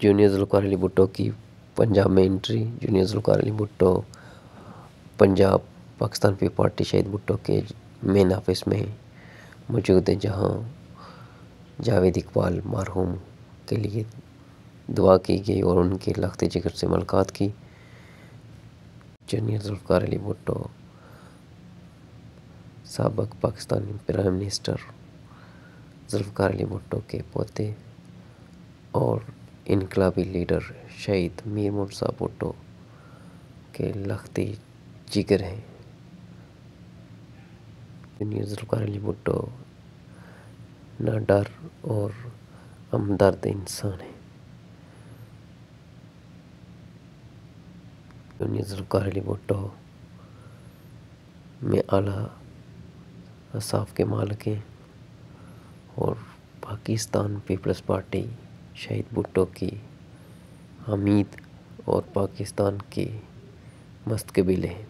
Junior Zulfikar Ali Bhutto की पंजाब में entry. Junior Zulfikar Ali Bhutto Punjab Pakistan Peoples Party Shaheed Bhutto के मेन ऑफिस में मौजूद है, जहां जावेद इकबाल मरहूम के लिए दुआ की गई और उनके लख्त जिगर से मुलाकात की। जूनियर ज़ुल्फ़िकार अली भुट्टो साबिक़ पाकिस्तानी प्राइम मिनिस्टर ज़ुल्फ़िकार अली भुट्टो के पोते और इनकलाबी लीडर शहीद मीर मुर्तज़ा भुट्टो के लख्ती जिगर हैं। जूनियर ज़ुल्फ़िकार अली भुट्टो ना डर और हमदर्द इंसान है। जूनियर ज़ुल्फ़िकार अली भुट्टो में आला इंसाफ के मालिक हैं और पाकिस्तान पीपल्स पार्टी शहीद भुट्टो की हमीद और पाकिस्तान के मुस्तक़बिल हैं।